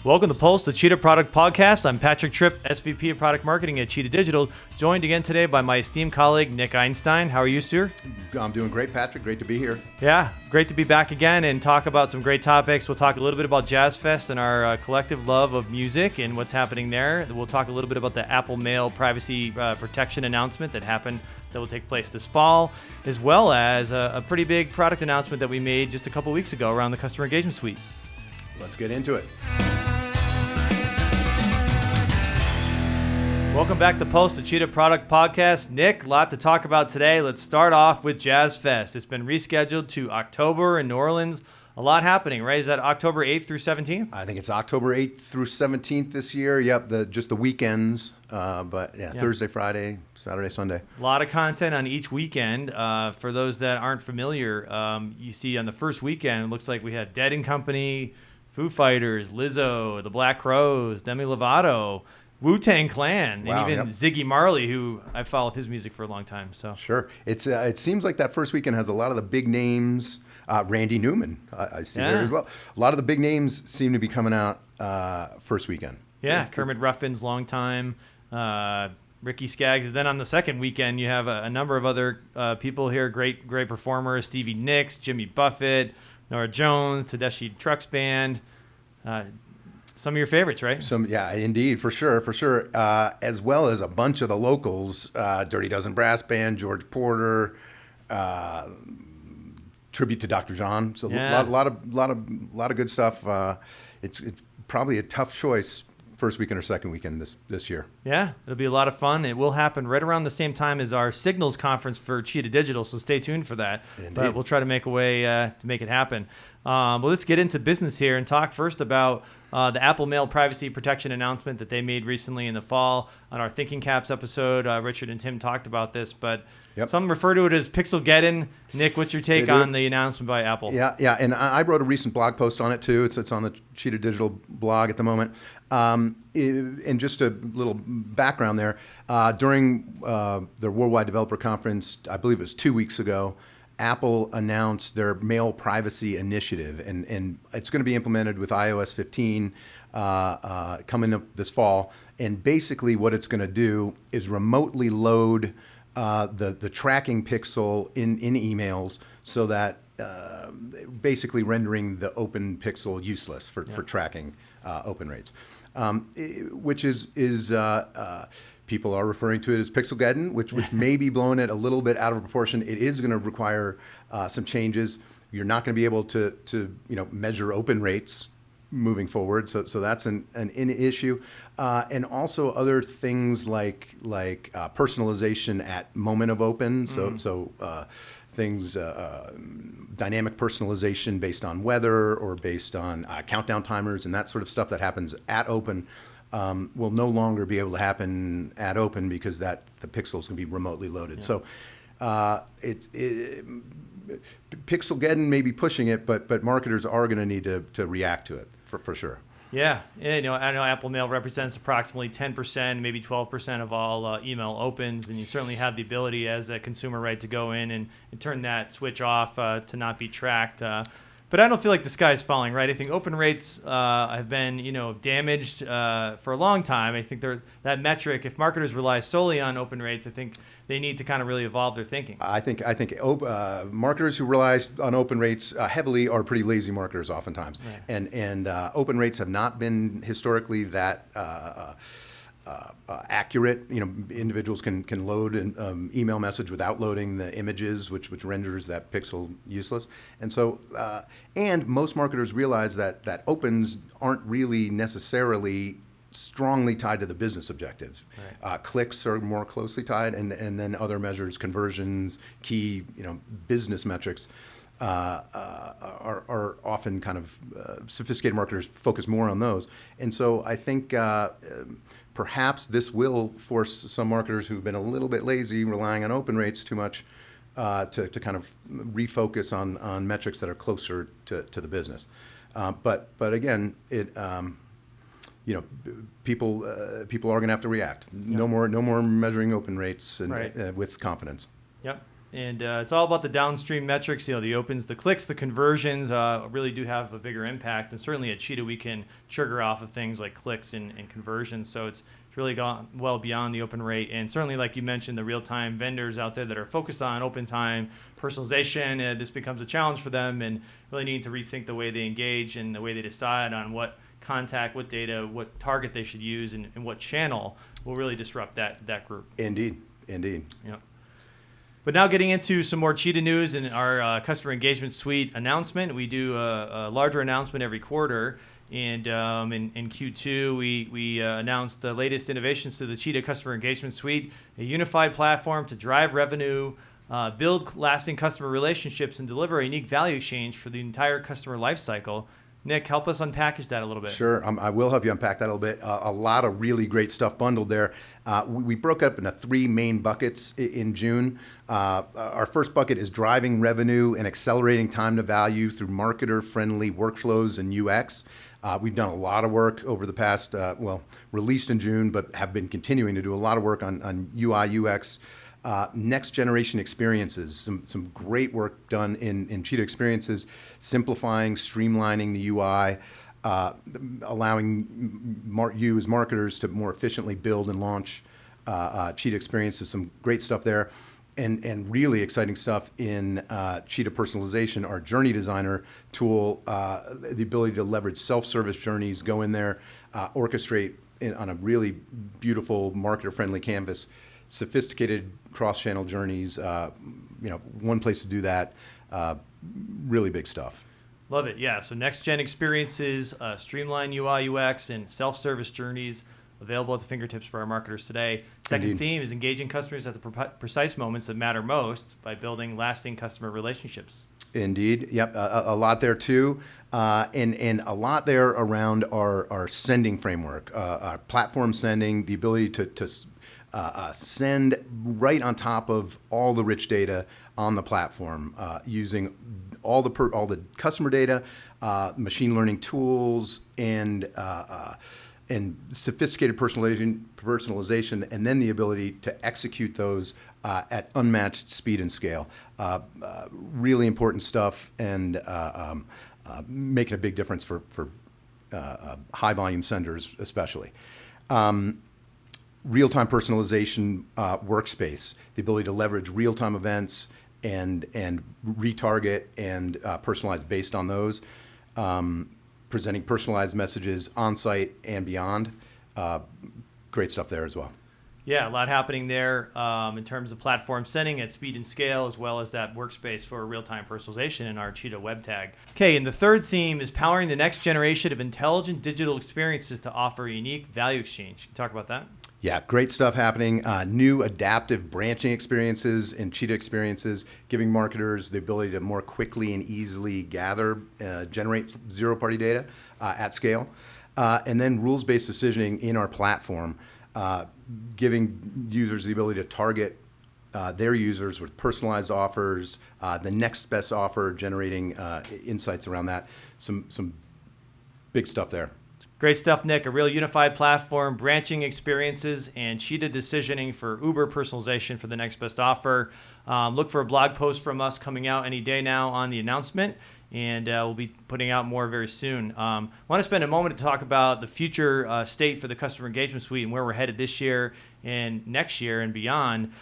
Welcome to Pulse, the Cheetah Product Podcast. I'm Patrick Tripp, SVP of Product Marketing at Cheetah Digital, joined again today by my esteemed colleague, Nick Einstein. How are you, sir? I'm doing great, Patrick. Great to be here. Yeah, great to be back again and talk about some great topics. We'll talk a little bit about Jazz Fest and our collective love of music and what's happening there. We'll talk a little bit about the Apple Mail privacy protection announcement that will take place this fall, as well as a pretty big product announcement that we made just a couple weeks ago around the Customer Engagement Suite. Let's get into it. Welcome back to Pulse, the Cheetah Product Podcast. Nick, a lot to talk about today. Let's start off with Jazz Fest. It's been rescheduled to October in New Orleans. A lot happening, right? Is that October 8th through 17th? I think it's October 8th through 17th this year. Yep, just the weekends. Thursday, Friday, Saturday, Sunday. A lot of content on each weekend. For those that aren't familiar, you see on the first weekend, it looks like we had Dead & Company, Foo Fighters, Lizzo, the Black Crowes, Demi Lovato, Wu-Tang Clan, Wow, and even Ziggy Marley, who I've followed his music for a long time. So Sure. It seems like that first weekend has a lot of the big names. Randy Newman, I see there as well. A lot of the big names seem to be coming out first weekend. Yeah, Kermit Ruffin's long time. Ricky Skaggs. And then on the second weekend, you have a number of other people here, great performers. Stevie Nicks, Jimmy Buffett, Norah Jones, Tedeschi Trucks Band. Some of your favorites, right? Yeah, indeed, for sure. As well as a bunch of the locals, Dirty Dozen Brass Band, George Porter, tribute to Dr. John. So a lot of good stuff. It's probably a tough choice first weekend or second weekend this year. Yeah, it'll be a lot of fun. It will happen right around the same time as our Signals conference for Cheetah Digital, so stay tuned for that. Indeed. But we'll try to make a way to make it happen. Well, let's get into business here and talk first about the Apple Mail privacy protection announcement that they made recently in the fall. On our Thinking Caps episode, Richard and Tim talked about this, but some refer to it as Pixelgeddon. Nick, what's your take on the announcement by Apple? Yeah, and I wrote a recent blog post on it too. It's on the Cheetah Digital blog at the moment. And just a little background there, during the Worldwide Developer Conference, I believe it was 2 weeks ago, Apple announced their mail privacy initiative, and it's going to be implemented with iOS 15 coming up this fall. And basically what it's going to do is remotely load the tracking pixel in emails so that basically rendering the open pixel useless for tracking open rates, which is people are referring to it as Pixelgeddon, which may be blowing it a little bit out of proportion. It is going to require some changes. You're not going to be able to measure open rates moving forward. So that's an issue. And also other things like personalization at moment of open. Things, dynamic personalization based on weather or based on countdown timers and that sort of stuff that happens at open will no longer be able to happen at open because the pixel is going to be remotely loaded. So Pixelgeddon may be pushing it, but marketers are going to need to react to it for sure. Yeah, I know Apple Mail represents approximately 10%, maybe 12% of all email opens, and you certainly have the ability as a consumer, right, to go in and turn that switch off to not be tracked. But I don't feel like the sky's falling, right? I think open rates have been, damaged for a long time. I think that metric, if marketers rely solely on open rates, I think they need to kind of really evolve their thinking. I think marketers who rely on open rates heavily are pretty lazy marketers oftentimes. Right. And open rates have not been historically that accurate. Individuals can load an email message without loading the images, which renders that pixel useless. And so, and most marketers realize that opens aren't really necessarily strongly tied to the business objectives. Right. Clicks are more closely tied, and then other measures, conversions, key business metrics are often kind of sophisticated marketers focus more on those. And so I think perhaps this will force some marketers who've been a little bit lazy, relying on open rates too much, to kind of refocus on metrics that are closer to the business. But again, people are going to have to react. No more measuring open rates with confidence. Yep. And it's all about the downstream metrics, the opens, the clicks, the conversions really do have a bigger impact. And certainly at Cheetah, we can trigger off of things like clicks and conversions. So it's really gone well beyond the open rate. And certainly, like you mentioned, the real-time vendors out there that are focused on open time personalization, this becomes a challenge for them and really need to rethink the way they engage and the way they decide on what contact, what data, what target they should use, and what channel will really disrupt that group. Indeed. Yeah. But now getting into some more Cheetah news and our customer engagement suite announcement. We do a larger announcement every quarter. And in Q2, we announced the latest innovations to the Cheetah Customer Engagement Suite, a unified platform to drive revenue, build lasting customer relationships, and deliver a unique value exchange for the entire customer lifecycle. Nick, help us unpackage that a little bit. Sure, I will help you unpack that a little bit. A lot of really great stuff bundled there. We broke up into 3 main buckets in June. Our first bucket is driving revenue and accelerating time to value through marketer-friendly workflows and UX. We've done a lot of work over the past, released in June, but have been continuing to do a lot of work on UIUX. Next generation experiences, some great work done in Cheetah Experiences, simplifying, streamlining the UI, allowing you as marketers to more efficiently build and launch Cheetah Experiences. Some great stuff there. And really exciting stuff in Cheetah Personalization, our journey designer tool, the ability to leverage self-service journeys, go in there, orchestrate on a really beautiful marketer-friendly canvas, sophisticated cross-channel journeys, one place to do that, really big stuff. Love it, yeah. So next-gen experiences, streamlined UI, UX, and self-service journeys available at the fingertips for our marketers today. Second Indeed. theme is engaging customers at the precise moments that matter most by building lasting customer relationships. Indeed, yep, a lot there too, and a lot there around our sending framework, our platform sending, the ability to send right on top of all the rich data on the platform, using all the customer data, machine learning tools, and sophisticated personalization, and then the ability to execute those at unmatched speed and scale. Really important stuff, and making a big difference for high volume senders especially. Real-time personalization workspace, the ability to leverage real-time events and retarget and personalize based on those. Presenting personalized messages on-site and beyond. Great stuff there as well. Yeah, a lot happening there in terms of platform sending at speed and scale, as well as that workspace for real-time personalization in our Cheetah web tag. Okay, and the third theme is powering the next generation of intelligent digital experiences to offer a unique value exchange. Can you talk about that? Yeah, great stuff happening. New adaptive branching experiences in Cheetah Experiences, giving marketers the ability to more quickly and easily gather, generate zero-party data at scale. And then rules-based decisioning in our platform, giving users the ability to target their users with personalized offers, the next best offer, generating insights around that. Some big stuff there. Great stuff, Nick. A real unified platform, branching experiences, and Cheetah decisioning for Uber personalization for the next best offer. Look for a blog post from us coming out any day now on the announcement, and we'll be putting out more very soon. I want to spend a moment to talk about the future state for the customer engagement suite and where we're headed this year and next year and beyond.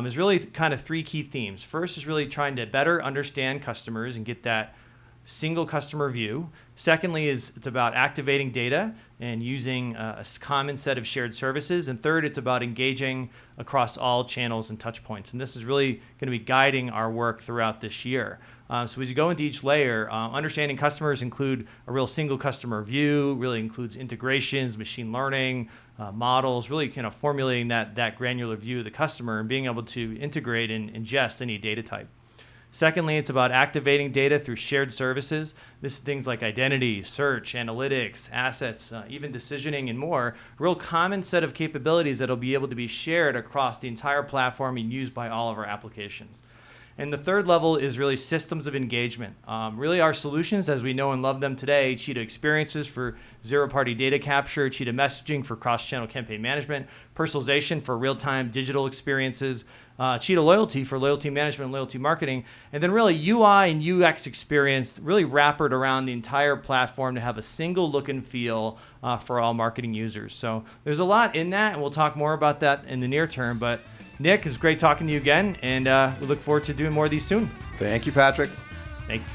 Is really kind of 3 key themes. First is really trying to better understand customers and get that single customer view. Secondly, it's about activating data and using a common set of shared services. And third, it's about engaging across all channels and touch points. And this is really going to be guiding our work throughout this year. So as you go into each layer, understanding customers include a real single customer view, really includes integrations, machine learning, models, really kind of formulating that granular view of the customer and being able to integrate and ingest any data type. Secondly, it's about activating data through shared services. This is things like identity, search, analytics, assets, even decisioning and more. A real common set of capabilities that will be able to be shared across the entire platform and used by all of our applications. And the third level is really systems of engagement. Really our solutions as we know and love them today, Cheetah Experiences for zero-party data capture, Cheetah Messaging for cross-channel campaign management, personalization for real-time digital experiences, Cheetah Loyalty for loyalty management and loyalty marketing, and then really UI and UX experience really wrapped around the entire platform to have a single look and feel for all marketing users. So there's a lot in that, and we'll talk more about that in the near term. But Nick, it's great talking to you again, and we look forward to doing more of these soon. Thank you, Patrick. Thanks.